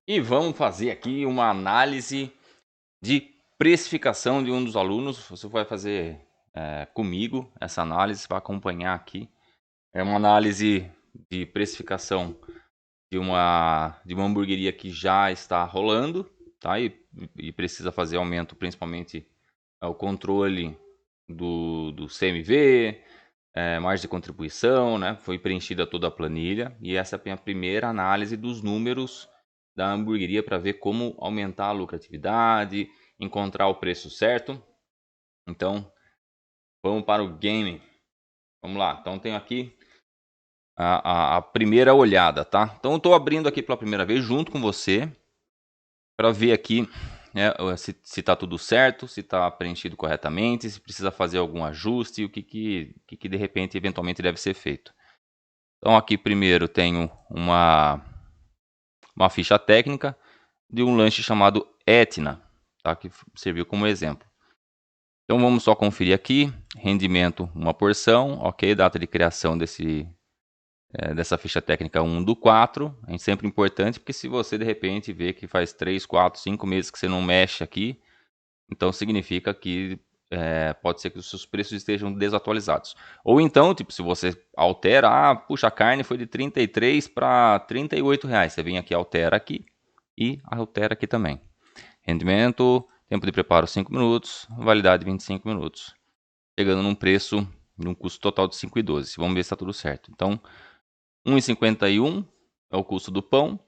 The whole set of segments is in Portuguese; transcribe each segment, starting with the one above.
E vamos fazer aqui uma análise de precificação de um dos alunos. Você vai fazer comigo essa análise, vai acompanhar aqui. É uma análise de precificação de uma hamburgueria que já está rolando, tá? E precisa fazer aumento, principalmente o controle do CMV, margem de contribuição, né? Foi preenchida toda a planilha e essa é a primeira análise dos números da hamburgueria para ver como aumentar a lucratividade, encontrar o preço certo. Então, vamos para o game. Vamos lá. Então, tenho aqui a primeira olhada, tá? Então, eu estou abrindo aqui pela primeira vez junto com você para ver aqui se está tudo certo, se está preenchido corretamente, se precisa fazer algum ajuste, o que de repente, eventualmente, deve ser feito. Então, aqui primeiro tenho uma ficha técnica de um lanche chamado Etna, tá? Que serviu como exemplo. Então, vamos só conferir aqui, rendimento, uma porção, ok, data de criação dessa ficha técnica 1/4, é sempre importante, porque se você de repente vê que faz 3, 4, 5 meses que você não mexe aqui, então significa que pode ser que os seus preços estejam desatualizados. Ou então, tipo, se você altera, puxa, a carne foi de 33 para 38 reais, você vem aqui, altera aqui e altera aqui também. Rendimento, tempo de preparo 5 minutos, validade 25 minutos. Chegando num preço, num custo total de 5,12. Vamos ver se está tudo certo. Então, 1,51 é o custo do pão,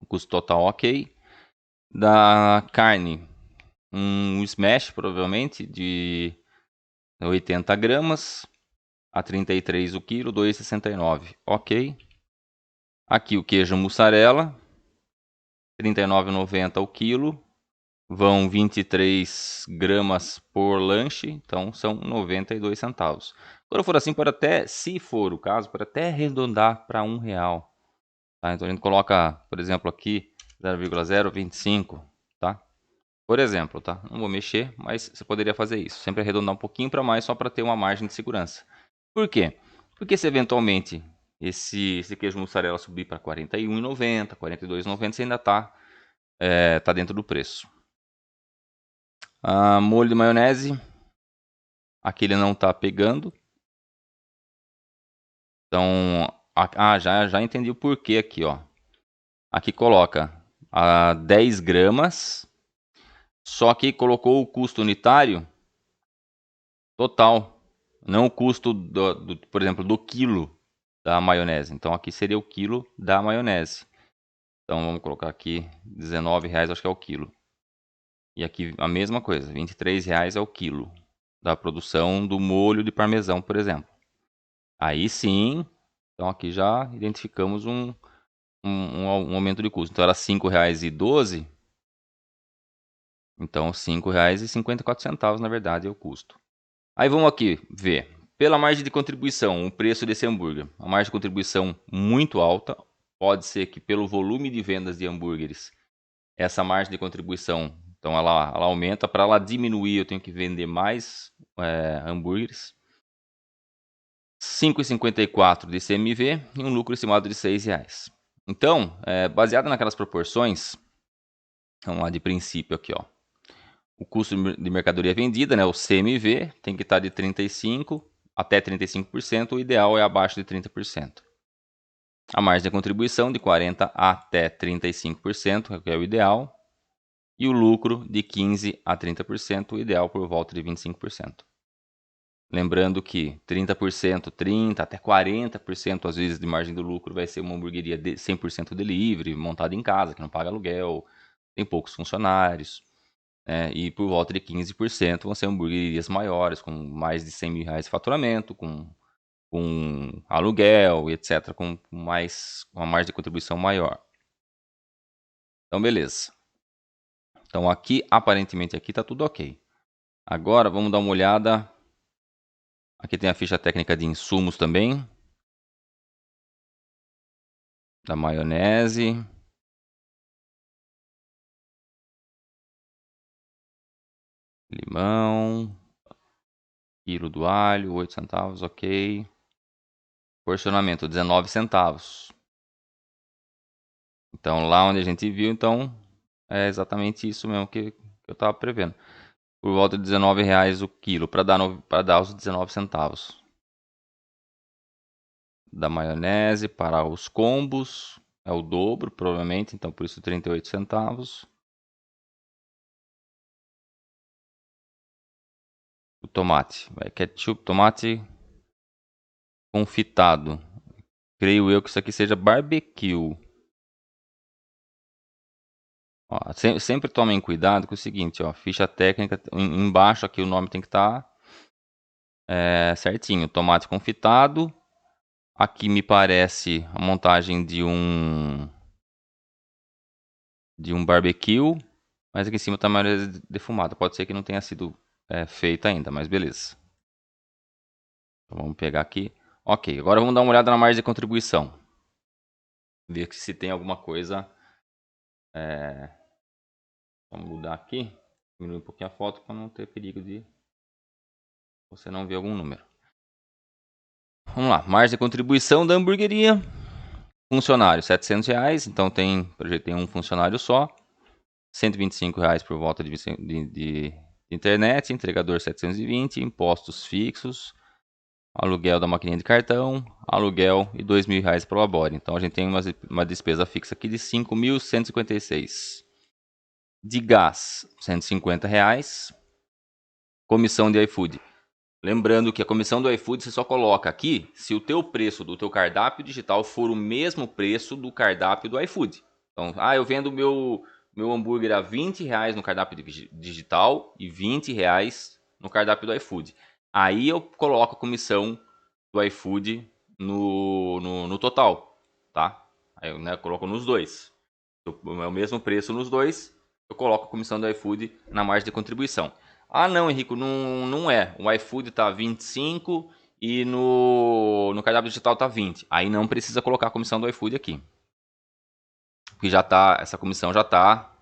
o custo total ok. Da carne, um smash provavelmente de 80 gramas, a 33 o quilo, 2,69, ok. Aqui o queijo mussarela, 39,90 o quilo, vão 23 gramas por lanche, então são 92 centavos. Quando for assim, pode até, se for o caso, pode até arredondar para R$1. Tá? Então a gente coloca, por exemplo, aqui 0,025, tá? Por exemplo, tá? Não vou mexer, mas você poderia fazer isso. Sempre arredondar um pouquinho para mais, só para ter uma margem de segurança. Por quê? Porque se eventualmente esse queijo mussarela subir para R$ 41,90, R$ 42,90, você ainda tá dentro do preço. Molho de maionese, aqui ele não está pegando. Então, já entendi o porquê aqui, ó. Aqui coloca 10 gramas, só que colocou o custo unitário total, não o custo, por exemplo, do quilo da maionese. Então, aqui seria o quilo da maionese. Então, vamos colocar aqui R$19, acho que é o quilo. E aqui a mesma coisa, R$23 é o quilo da produção do molho de parmesão, por exemplo. Aí sim, então aqui já identificamos um aumento de custo. Então era R$5,12, então R$5,54 na verdade é o custo. Aí vamos aqui ver, pela margem de contribuição, o preço desse hambúrguer. A margem de contribuição muito alta, pode ser que pelo volume de vendas de hambúrgueres, essa margem de contribuição, então ela aumenta. Para ela diminuir, eu tenho que vender mais hambúrgueres. 5,54 de CMV e um lucro estimado de R$6. Então, baseado naquelas proporções, vamos lá de princípio aqui, ó. O custo de mercadoria vendida, né, o CMV, tem que estar de 35% até 35%, o ideal é abaixo de 30%. A margem de contribuição de 40% até 35%, que é o ideal. E o lucro de 15% a 30%, o ideal por volta de 25%. Lembrando que 30%, 30% até 40% às vezes de margem do lucro vai ser uma hamburgueria de 100% delivery, montada em casa, que não paga aluguel, tem poucos funcionários. E por volta de 15% vão ser hamburguerias maiores, com mais de R$100.000 de faturamento, com aluguel, etc., com uma margem de contribuição maior. Então, beleza. Então, aqui, aparentemente, aqui está tudo ok. Agora, vamos dar uma olhada. Aqui tem a ficha técnica de insumos também. Da maionese. Limão. Quilo do alho, 8 centavos, ok. Porcionamento, 19 centavos. Então, lá onde a gente viu, então, é exatamente isso mesmo que eu estava prevendo. Por volta de R$19 o quilo, para dar os 19 centavos. Da maionese para os combos, é o dobro, provavelmente, então por isso 38 centavos. O tomate, ketchup, tomate confitado. Creio eu que isso aqui seja barbecue. Ó, sempre tomem cuidado com o seguinte, ó, ficha técnica, embaixo aqui o nome tem que estar certinho. Tomate confitado. Aqui me parece a montagem de um barbecue, mas aqui em cima está maionese defumada. Pode ser que não tenha sido feita ainda, mas beleza. Então, vamos pegar aqui. Ok, agora vamos dar uma olhada na margem de contribuição. Ver se tem alguma coisa. Vamos mudar aqui. Diminuir um pouquinho a foto para não ter perigo de você não ver algum número. Vamos lá, margem de contribuição da hamburgueria. Funcionário, R$700. Então projetei um funcionário só. R$125 por volta de internet. Entregador 720. Impostos fixos. Aluguel da maquininha de cartão, aluguel e R$2.000 para o labore. Então a gente tem uma despesa fixa aqui de R$5.156. De gás, R$150. Comissão de iFood. Lembrando que a comissão do iFood você só coloca aqui se o teu preço do teu cardápio digital for o mesmo preço do cardápio do iFood. Então, eu vendo meu hambúrguer a R$20 no cardápio digital e R$20 no cardápio do iFood. Aí eu coloco a comissão do iFood no total, tá? Aí eu coloco nos dois. É o mesmo preço nos dois, eu coloco a comissão do iFood na margem de contribuição. Ah não, Henrico, não é. O iFood tá 25 e no cardápio digital tá 20. Aí não precisa colocar a comissão do iFood aqui. Porque essa comissão já está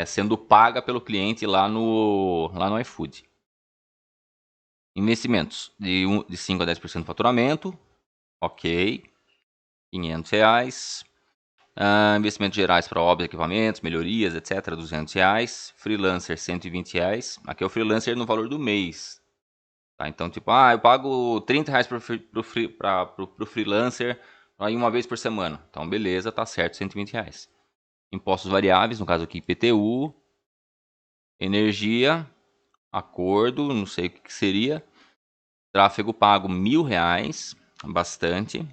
sendo paga pelo cliente lá no iFood. Investimentos de 5 a 10% do faturamento. Ok. R$500. Investimentos gerais para obras, equipamentos, melhorias, etc. R$200. Freelancer, R$120. Aqui é o freelancer no valor do mês. Tá? Então, tipo, eu pago R$30 pro freelancer aí uma vez por semana. Então, beleza, tá certo, R$120. Impostos variáveis, no caso aqui IPTU, energia, acordo, não sei o que seria. Tráfego pago R$1.000, bastante.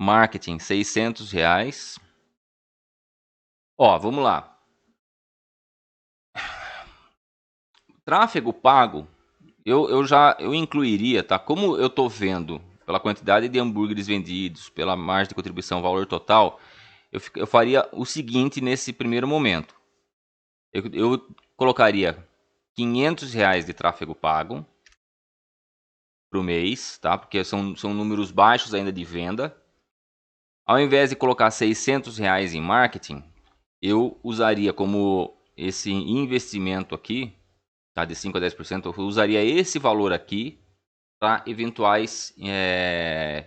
Marketing, R$600. Ó, vamos lá. Tráfego pago, eu incluiria, tá? Como eu tô vendo pela quantidade de hambúrgueres vendidos, pela margem de contribuição, valor total, eu faria o seguinte nesse primeiro momento. Eu colocaria R$500 de tráfego pago pro mês, tá? Porque são números baixos ainda de venda. Ao invés de colocar R$600 em marketing, eu usaria como esse investimento aqui, tá? De 5 a 10%, eu usaria esse valor aqui para eventuais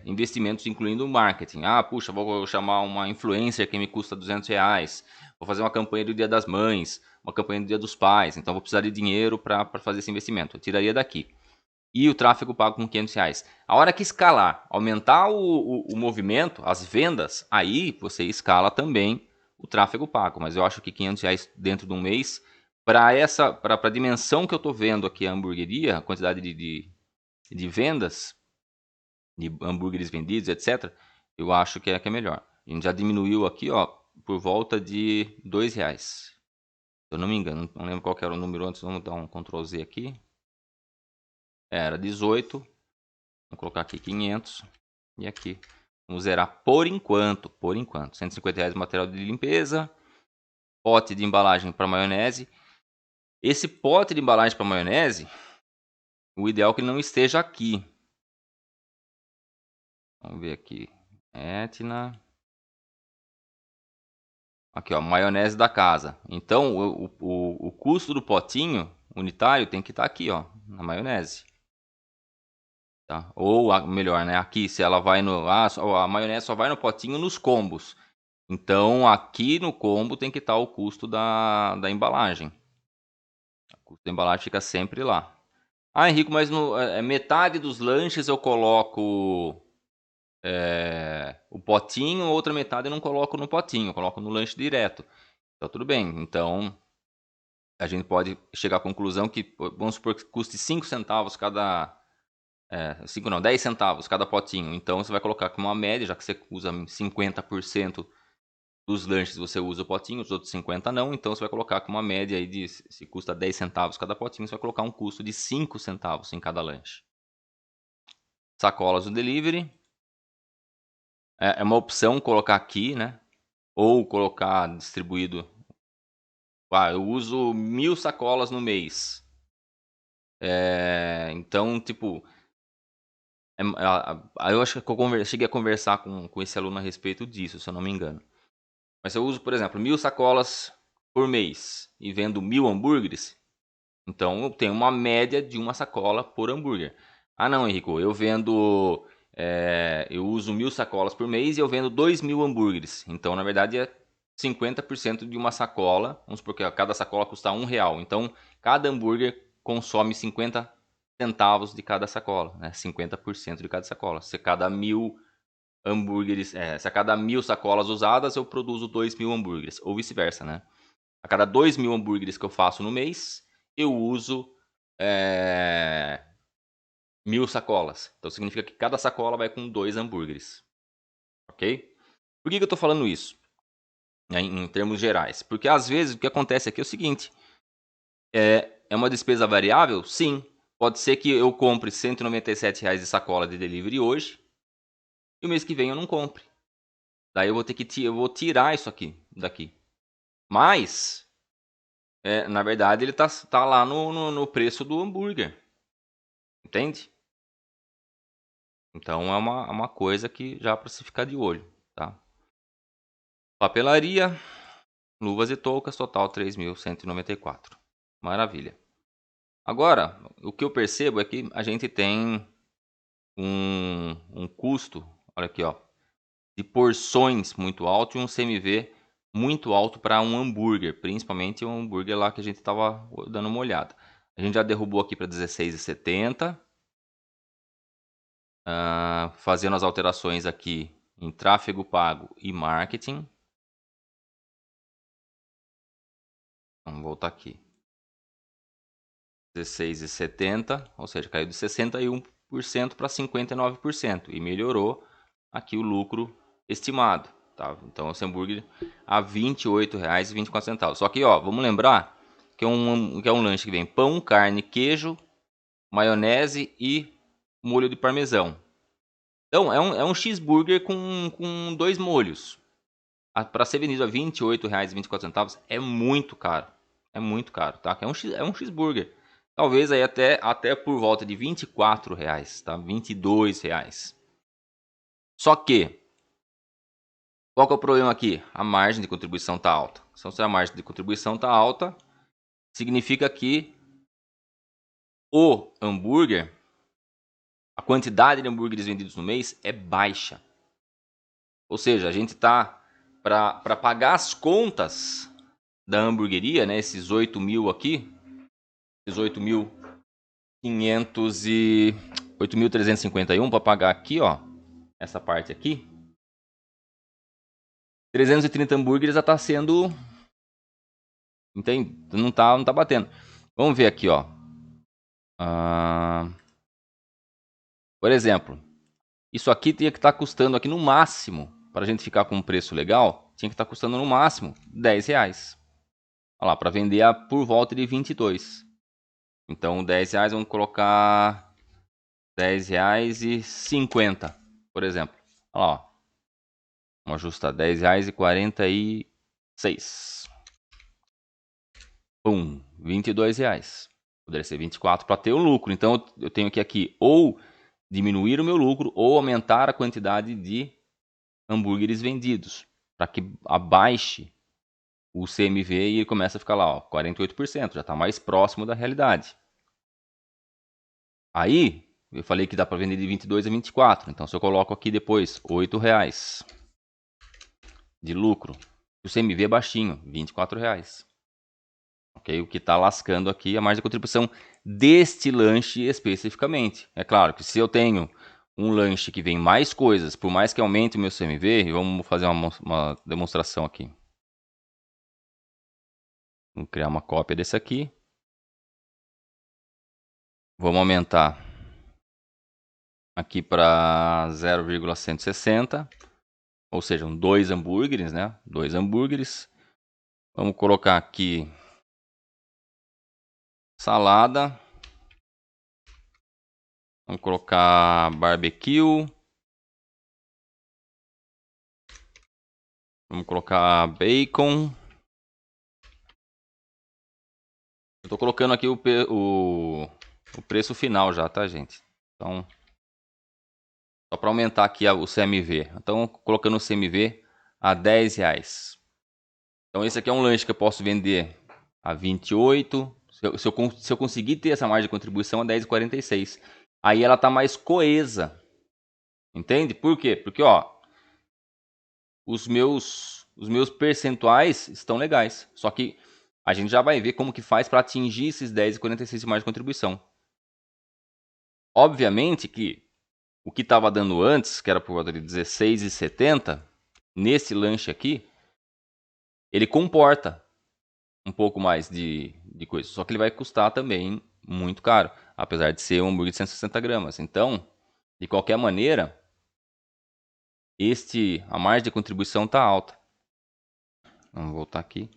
investimentos, incluindo marketing. Puxa, vou chamar uma influencer que me custa R$200. Vou fazer uma campanha do Dia das Mães, uma campanha do Dia dos Pais. Então, vou precisar de dinheiro para fazer esse investimento. Eu tiraria daqui. E o tráfego pago com R$500. A hora que escalar, aumentar o movimento, as vendas, aí você escala também o tráfego pago. Mas eu acho que R$500 dentro de um mês, para a dimensão que eu estou vendo aqui a hamburgueria, a quantidade de vendas, de hambúrgueres vendidos, etc., eu acho que é melhor. A gente já diminuiu aqui, ó, por volta de R$2. Se eu não me engano, não lembro qual que era o número antes, vamos dar um Ctrl Z aqui. Era 18, vamos colocar aqui 500, e aqui, vamos zerar por enquanto, R$150 material de limpeza, pote de embalagem para maionese. Esse pote de embalagem para maionese, o ideal é que não esteja aqui. Vamos ver aqui. Etna. Aqui, ó, maionese da casa. Então, o custo do potinho unitário tem que estar aqui, ó, na maionese. Tá? Ou, melhor, né, aqui, se ela vai no... a maionese só vai no potinho nos combos. Então, aqui no combo tem que estar o custo da embalagem. O custo da embalagem fica sempre lá. Ah, Henrico, mas metade dos lanches eu coloco o potinho, outra metade eu não coloco no potinho, eu coloco no lanche direto. Então, tudo bem. Então, a gente pode chegar à conclusão que, vamos supor que custe 5 centavos cada... 5 não, 10 centavos cada potinho. Então, você vai colocar aqui uma média, já que você usa 50% dos lanches você usa o potinho, os outros 50 não, então você vai colocar com uma média aí de, se custa 10 centavos cada potinho, você vai colocar um custo de 5 centavos em cada lanche. Sacolas do delivery, é uma opção colocar aqui, né? Ou colocar distribuído, eu uso 1000 sacolas no mês. Então, tipo, eu acho que eu cheguei a conversar com esse aluno a respeito disso, se eu não me engano. Mas se eu uso, por exemplo, 1000 sacolas por mês e vendo 1000 hambúrgueres, então eu tenho uma média de uma sacola por hambúrguer. Ah não, Henrico, eu vendo... eu uso 1000 sacolas por mês e eu vendo 2000 hambúrgueres. Então, na verdade, é 50% de uma sacola. Vamos supor que cada sacola custa R$1. Então, cada hambúrguer consome 50 centavos de cada sacola, né? 50% de cada sacola. Se cada 1000 hambúrgueres, se a cada 1000 sacolas usadas, eu produzo 2000 hambúrgueres, ou vice-versa, né? A cada 2000 hambúrgueres que eu faço no mês, eu uso 1000 sacolas. Então significa que cada sacola vai com 2 hambúrgueres, ok? Por que eu estou falando isso? Em termos gerais. Porque às vezes o que acontece aqui é o seguinte, é uma despesa variável? Sim. Pode ser que eu compre R$197 de sacola de delivery hoje, e o mês que vem eu não compre. Daí eu vou tirar isso aqui daqui. Mas, na verdade, ele tá lá no preço do hambúrguer. Entende? Então é uma coisa que já para se ficar de olho, tá? Papelaria, luvas e toucas, total 3.194. Maravilha. Agora, o que eu percebo é que a gente tem um custo, olha aqui, ó, de porções muito alto e um CMV muito alto para um hambúrguer, principalmente um hambúrguer lá que a gente estava dando uma olhada. A gente já derrubou aqui para R$16,70. Fazendo as alterações aqui em tráfego pago e marketing. Vamos voltar aqui. 16,70, ou seja, caiu de 61% para 59% e melhorou aqui o lucro estimado, tá? Então esse hambúrguer a R$ 28,24. Só que, ó, vamos lembrar que é um lanche que vem pão, carne, queijo, maionese e molho de parmesão. Então é um cheeseburger com 2 molhos. Para ser vendido a R$ 28,24 é muito caro. É muito caro, tá? É um cheeseburger. Talvez aí até por volta de R$ 24, tá? R$ 22. Só que, qual que é o problema aqui? A margem de contribuição está alta. Então, se a margem de contribuição está alta, significa que o hambúrguer, a quantidade de hambúrgueres vendidos no mês é baixa. Ou seja, a gente está, para pagar as contas da hamburgueria, né? Esses 8.000 aqui, esses 8.351 para pagar aqui, ó, essa parte aqui. 330 hambúrgueres já tá sendo, entende? Não tá batendo. Vamos ver aqui, ó. Por exemplo, isso aqui tinha que estar custando aqui no máximo, para a gente ficar com um preço legal, tinha que estar custando no máximo R$10. Olha lá, para vender por volta de 22. Então, R$10, vamos colocar R$10,50, por exemplo. Olha lá, ó. Vamos ajustar R$10,46. Pum, R$22. Poderia ser 24 para ter o lucro. Então eu tenho que aqui ou diminuir o meu lucro ou aumentar a quantidade de hambúrgueres vendidos, para que abaixe o CMV e ele começa a ficar lá, ó, 48%, já está mais próximo da realidade. Aí, eu falei que dá para vender de 22 a 24, então se eu coloco aqui depois R$8, de lucro. O CMV é baixinho, R$24. Ok? O que está lascando aqui a margem de contribuição deste lanche especificamente. É claro que se eu tenho um lanche que vem mais coisas, por mais que aumente o meu CMV, vamos fazer uma demonstração aqui. Vamos criar uma cópia desse aqui. Vamos aumentar aqui para 0,160, ou seja, 2 hambúrgueres, né? 2 hambúrgueres. Vamos colocar aqui salada. Vamos colocar barbecue. Vamos colocar bacon. Eu tô colocando aqui o preço final já, tá, gente? Então, só para aumentar aqui o CMV. Então, colocando o CMV a R$10. Então, esse aqui é um lanche que eu posso vender a 28. Se eu conseguir ter essa margem de contribuição a 10,46. Aí ela tá mais coesa. Entende? Por quê? Porque, ó, os meus percentuais estão legais. Só que a gente já vai ver como que faz para atingir esses 10,46 de margem de contribuição. Obviamente que o que estava dando antes, que era por volta de 16,70, nesse lanche aqui, ele comporta um pouco mais de coisa. Só que ele vai custar também muito caro, apesar de ser um hambúrguer de 160 gramas. Então, de qualquer maneira, a margem de contribuição está alta. Vamos voltar aqui.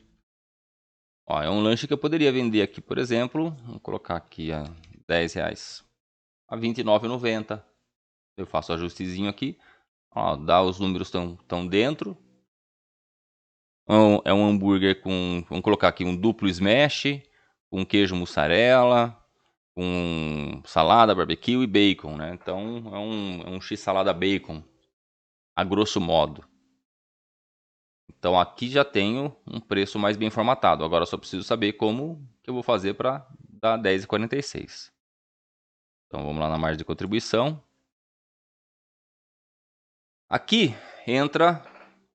Ó, é um lanche que eu poderia vender aqui, por exemplo, vamos colocar aqui a R$10, a R$29,90. Eu faço o ajustezinho aqui. Ó, os números estão dentro. É um hambúrguer com, vamos colocar aqui um duplo smash, com queijo mussarela, com salada, barbecue e bacon, né? Então é um x-salada bacon, a grosso modo. Então aqui já tenho um preço mais bem formatado. Agora eu só preciso saber como que eu vou fazer para dar 10,46. Então vamos lá na margem de contribuição. Aqui entra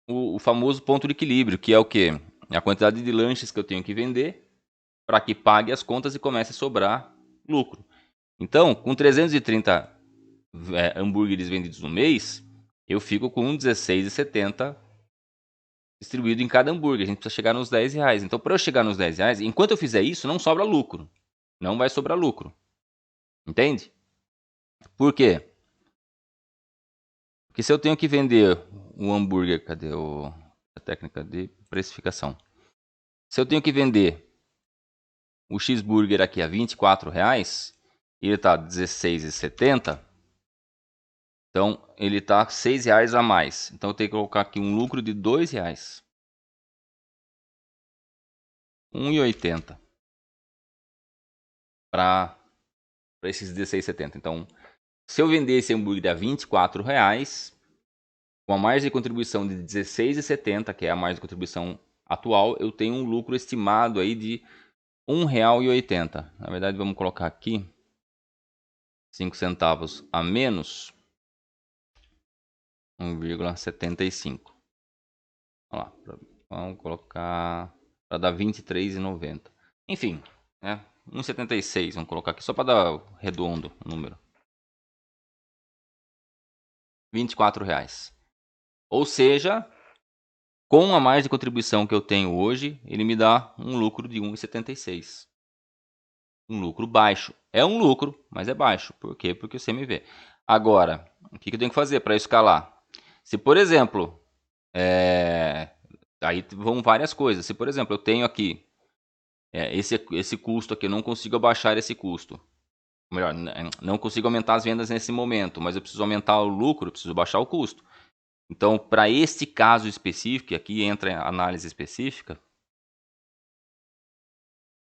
o famoso ponto de equilíbrio, que é o quê? É a quantidade de lanches que eu tenho que vender para que pague as contas e comece a sobrar lucro. Então, com 330 hambúrgueres vendidos no mês, eu fico com R$16,70 distribuído em cada hambúrguer. A gente precisa chegar nos R$10. Então, para eu chegar nos R$10, enquanto eu fizer isso, não sobra lucro. Não vai sobrar lucro. Entende? Por quê? Porque se eu tenho que vender um hambúrguer, cadê a técnica de precificação? Se eu tenho que vender o cheeseburger aqui a R$24 e ele está R$16,70, então ele está R$6 a mais. Então eu tenho que colocar aqui um lucro de R$2. R$1,80 para esses R$16,70. Então, se eu vender esse hambúrguer a R$24, com a margem de contribuição de R$16,70, que é a margem de contribuição atual, eu tenho um lucro estimado aí de R$1,80. Na verdade, vamos colocar aqui 5 centavos a menos, 1,75. Olha lá, vamos colocar para dar R$23,90. Enfim, né? 1,76, vamos colocar aqui só para dar redondo o número. R$24. Ou seja, com a margem de contribuição que eu tenho hoje, ele me dá um lucro de 1,76. Um lucro baixo. É um lucro, mas é baixo. Por quê? Porque o CMV. Agora, o que eu tenho que fazer para escalar? Se, por exemplo, aí vão várias coisas. Se, por exemplo, eu tenho aqui esse custo aqui, eu não consigo abaixar esse custo. Melhor, não consigo aumentar as vendas nesse momento, mas eu preciso aumentar o lucro, eu preciso baixar o custo. Então, para este caso específico, aqui entra a análise específica.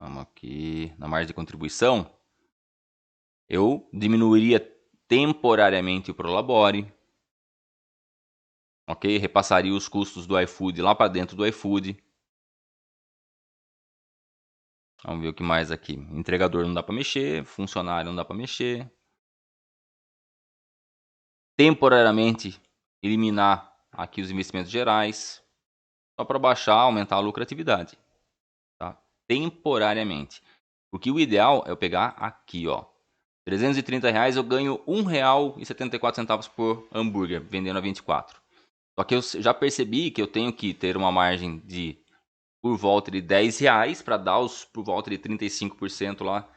Vamos aqui na margem de contribuição. Eu diminuiria temporariamente o Prolabore. Ok? Repassaria os custos do iFood lá para dentro do iFood. Vamos ver o que mais aqui. Entregador não dá para mexer. Funcionário não dá para mexer. Temporariamente eliminar aqui os investimentos gerais. só para baixar, aumentar a lucratividade, tá? Temporariamente. Porque o ideal é eu pegar aqui, ó. R$330 eu ganho R$1,74 por hambúrguer, vendendo a 24. Só que eu já percebi que eu tenho que ter uma margem de por volta de R$10 para dar por volta de 35% lá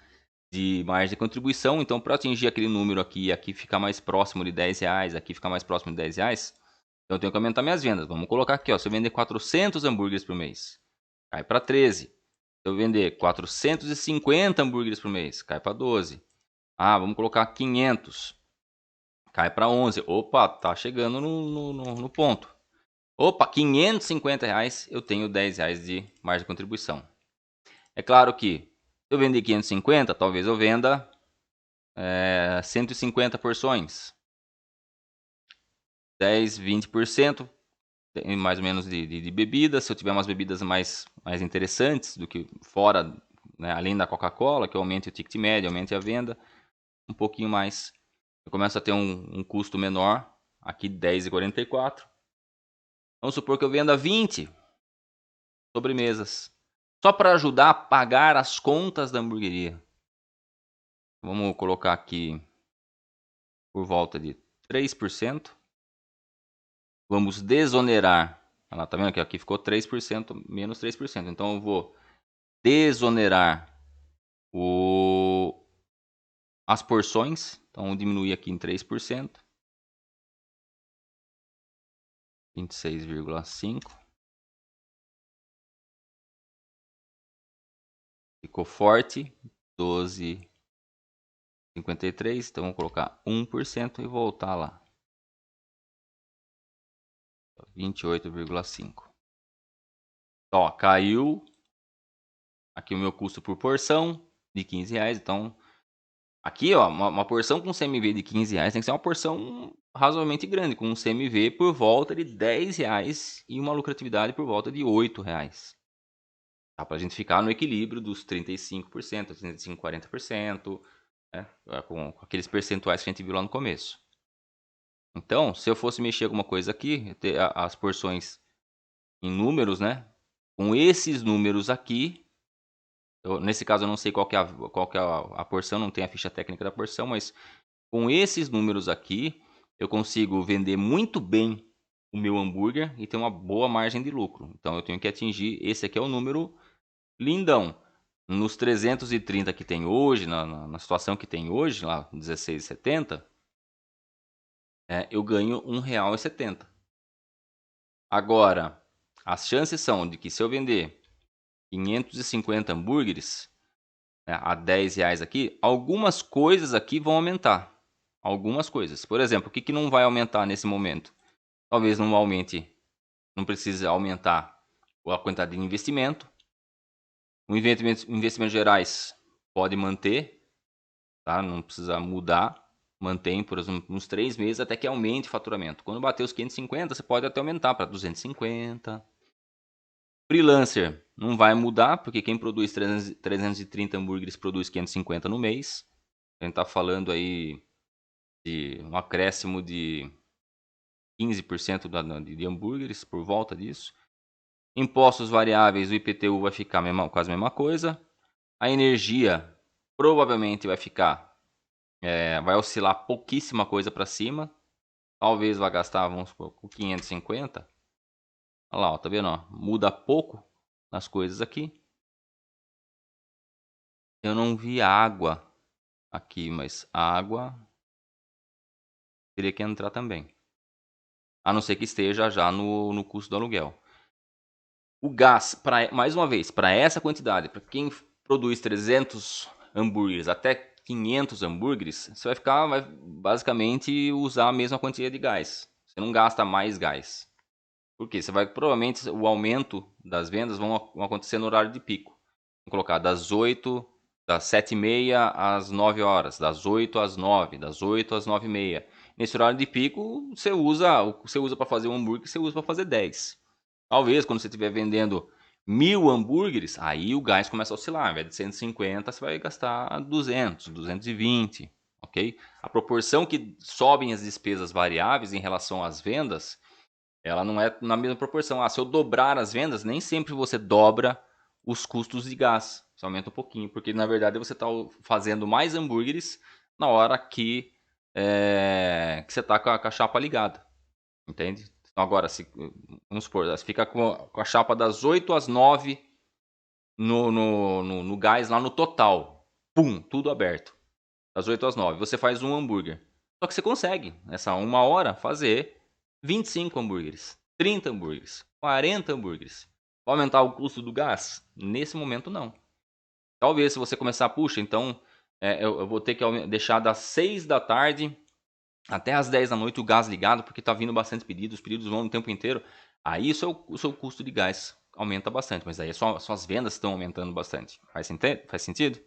de margem de contribuição. Então, para atingir aquele número aqui, aqui ficar mais próximo de R$10, aqui ficar mais próximo de R$10, então eu tenho que aumentar minhas vendas. Vamos colocar aqui, ó, se eu vender 400 hambúrgueres por mês, cai para 13. Se eu vender 450 hambúrgueres por mês, cai para 12. Ah, vamos colocar 500, cai para 11. Opa, tá chegando no ponto. Opa, R$550, eu tenho R$10 de margem de contribuição. É claro que se eu vender 550, talvez eu venda 150 porções. 10, 20%, mais ou menos de bebidas. Se eu tiver umas bebidas mais interessantes do que fora, né, além da Coca-Cola, que eu aumente o ticket médio, aumente a venda, um pouquinho mais. Eu começo a ter um custo menor, aqui R$10,44. Vamos supor que eu venda 20 sobremesas, só para ajudar a pagar as contas da hamburgueria. Vamos colocar aqui por volta de 3%. Vamos desonerar. Olha lá, tá vendo que aqui ficou 3%, menos 3%. Então eu vou desonerar as porções. Então vamos diminuir aqui em 3%. 26,5. Ficou forte. 12,53. Então vamos colocar 1% e voltar lá. 28,5. Ó, caiu aqui o meu custo por porção de R$15. Então, aqui, ó, uma porção com CMV de R$15 tem que ser uma porção razoavelmente grande, com um CMV por volta de R$10 e uma lucratividade por volta de R$8. Tá? Pra gente ficar no equilíbrio dos 35%, 35%, 40%, né? Com aqueles percentuais que a gente viu lá no começo. Então, se eu fosse mexer alguma coisa aqui, ter as porções em números, né? Com esses números aqui, nesse caso eu não sei qual que é a porção, não tem a ficha técnica da porção, mas com esses números aqui, eu consigo vender muito bem o meu hambúrguer e ter uma boa margem de lucro. Então eu tenho que atingir, esse aqui é o número lindão. Nos 330 que tem hoje, na situação que tem hoje, lá 16,70, eu ganho R$1,70. Agora, as chances são de que se eu vender 550 hambúrgueres, né, a R$10 aqui, algumas coisas aqui vão aumentar. Algumas coisas. Por exemplo, o que não vai aumentar nesse momento? Talvez não aumente, não precise aumentar a quantidade de investimento. O investimentos gerais pode manter, tá? Não precisa mudar. Mantém por exemplo, uns 3 meses até que aumente o faturamento. Quando bater os 550, você pode até aumentar para 250. Freelancer não vai mudar, porque quem produz 330 hambúrgueres produz 550 no mês. A gente está falando aí de um acréscimo de 15% de hambúrgueres, por volta disso. Impostos variáveis, o IPTU vai ficar quase a mesma coisa. A energia provavelmente vai ficar, vai oscilar pouquíssima coisa para cima. Talvez vá gastar, vamos supor, com 550. Olha lá, ó, tá vendo? Ó, muda pouco nas coisas aqui. Eu não vi água aqui, mas a água teria que entrar também. A não ser que esteja já no custo do aluguel. O gás, mais uma vez, para essa quantidade, para quem produz 300 hambúrgueres até 500 hambúrgueres, você vai basicamente usar a mesma quantia de gás. Você não gasta mais gás. Por quê? Provavelmente o aumento das vendas vão acontecer no horário de pico. Vamos colocar das 7h30 às 9 horas, das 8 às 9, das 8 às 9h30. Nesse horário de pico, você usa para fazer um hambúrguer, você usa para fazer 10. Talvez quando você estiver vendendo 1.000 hambúrgueres, aí o gás começa a oscilar. Ao invés de 150, você vai gastar 200, 220, ok? A proporção que sobem as despesas variáveis em relação às vendas ela não é na mesma proporção. Se eu dobrar as vendas, nem sempre você dobra os custos de gás. Você aumenta um pouquinho, porque na verdade você está fazendo mais hambúrgueres na hora que você está com a chapa ligada. Entende? Então agora, vamos supor, você fica com a chapa das 8 às 9 no gás lá no total. Pum, tudo aberto. Das 8 às 9. Você faz um hambúrguer. Só que você consegue, nessa 1 hora, fazer 25 hambúrgueres, 30 hambúrgueres, 40 hambúrgueres. Vai aumentar o custo do gás? Nesse momento, não. Talvez se você começar, puxa, então eu vou ter que deixar das 6 da tarde até as 10 da noite o gás ligado, porque está vindo bastante pedido, os pedidos vão o tempo inteiro. Aí o seu custo de gás aumenta bastante, mas aí só as vendas estão aumentando bastante. Faz sentido?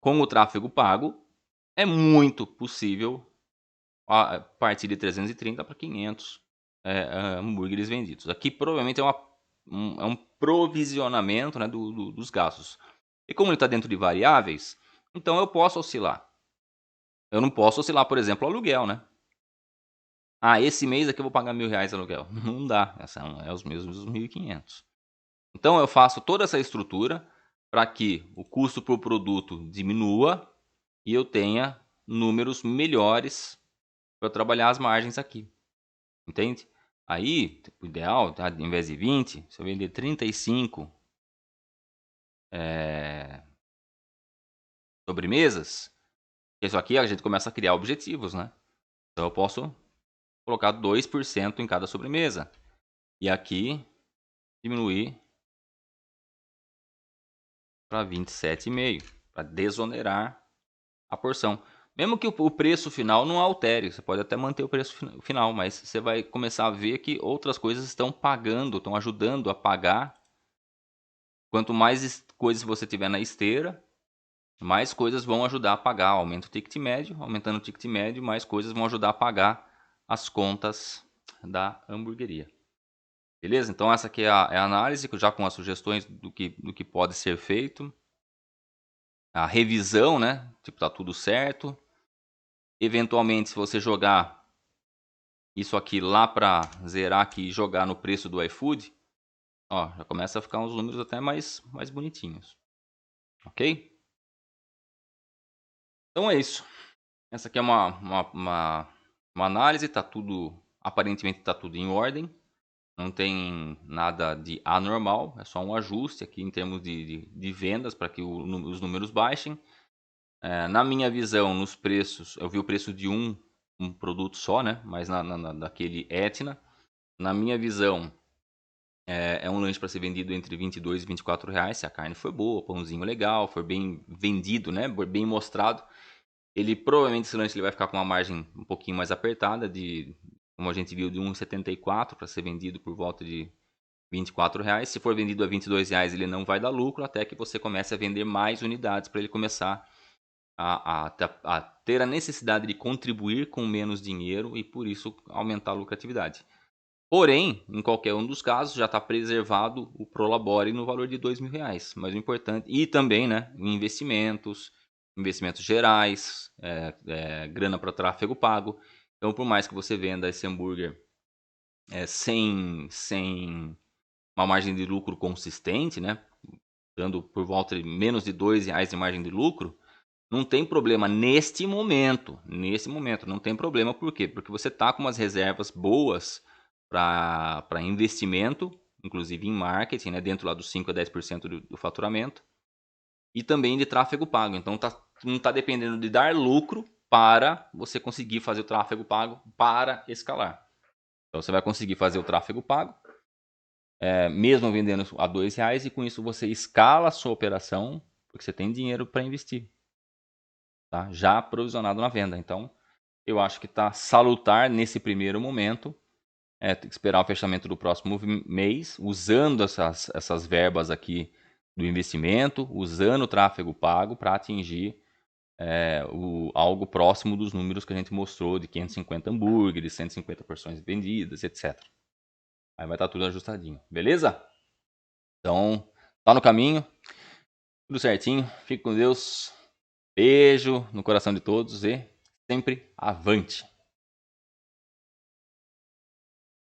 Com o tráfego pago, é muito possível partir de 330 para 500 hambúrgueres vendidos. Aqui provavelmente é um provisionamento, né, dos gastos. E como ele está dentro de variáveis, então eu posso oscilar. Eu não posso oscilar, por exemplo, o aluguel, né? Esse mês aqui eu vou pagar R$1.000 de aluguel. Não dá, é os mesmos 1.500. Então eu faço toda essa estrutura para que o custo por produto diminua e eu tenha números melhores para trabalhar as margens aqui. Entende? Aí, o ideal, tá? Em vez de 20, se eu vender 35 sobremesas, isso aqui a gente começa a criar objetivos, né? Então eu posso colocar 2% em cada sobremesa. E aqui diminuir para 27,5 para desonerar a porção. Mesmo que o preço final não altere, você pode até manter o preço final, mas você vai começar a ver que outras coisas estão pagando, estão ajudando a pagar. Quanto mais coisas você tiver na esteira, mais coisas vão ajudar a pagar. Aumenta o ticket médio, aumentando o ticket médio, mais coisas vão ajudar a pagar as contas da hamburgueria. Beleza? Então essa aqui é a análise, já com as sugestões do que pode ser feito. A revisão, né? Tipo, tá tudo certo. Eventualmente, se você jogar isso aqui lá para zerar aqui e jogar no preço do iFood, ó, já começa a ficar uns números até mais bonitinhos. Ok? Então é isso. Essa aqui é uma análise, tá tudo, aparentemente está tudo em ordem. Não tem nada de anormal, é só um ajuste aqui em termos de vendas para que os números baixem. Na minha visão, nos preços, eu vi o preço de um produto só, né? Mas daquele Etna. Na minha visão, é um lanche para ser vendido entre 22 e 24 reais, se a carne for boa, pãozinho legal, for bem vendido, né? Bem mostrado. Ele provavelmente esse lanche ele vai ficar com uma margem um pouquinho mais apertada, como a gente viu, de 1,74 para ser vendido por volta de 24 reais. Se for vendido a 22 reais, ele não vai dar lucro até que você comece a vender mais unidades para ele começar a ter a necessidade de contribuir com menos dinheiro e por isso aumentar a lucratividade. Porém, em qualquer um dos casos, já está preservado o Prolabore no valor de R$2.000. Mas o importante, e também, né, investimentos gerais, grana para tráfego pago. Então, por mais que você venda esse hambúrguer sem uma margem de lucro consistente, né, dando por volta de menos de R$2 de margem de lucro, não tem problema neste momento. Nesse momento, não tem problema. Por quê? Porque você está com umas reservas boas para investimento, inclusive em marketing, né, dentro lá dos 5 a 10% do faturamento, e também de tráfego pago. Então não está dependendo de dar lucro para você conseguir fazer o tráfego pago para escalar. Então você vai conseguir fazer o tráfego pago, mesmo vendendo a R$2, e com isso você escala a sua operação, porque você tem dinheiro para investir. Tá? Já provisionado na venda. Então, eu acho que está salutar nesse primeiro momento. Tem que esperar o fechamento do próximo mês, usando essas verbas aqui do investimento, usando o tráfego pago para atingir algo próximo dos números que a gente mostrou de 550 hambúrgueres, 150 porções vendidas, etc. Aí vai estar tudo ajustadinho, beleza? Então, tá no caminho, tudo certinho, fique com Deus. Beijo no coração de todos e sempre avante!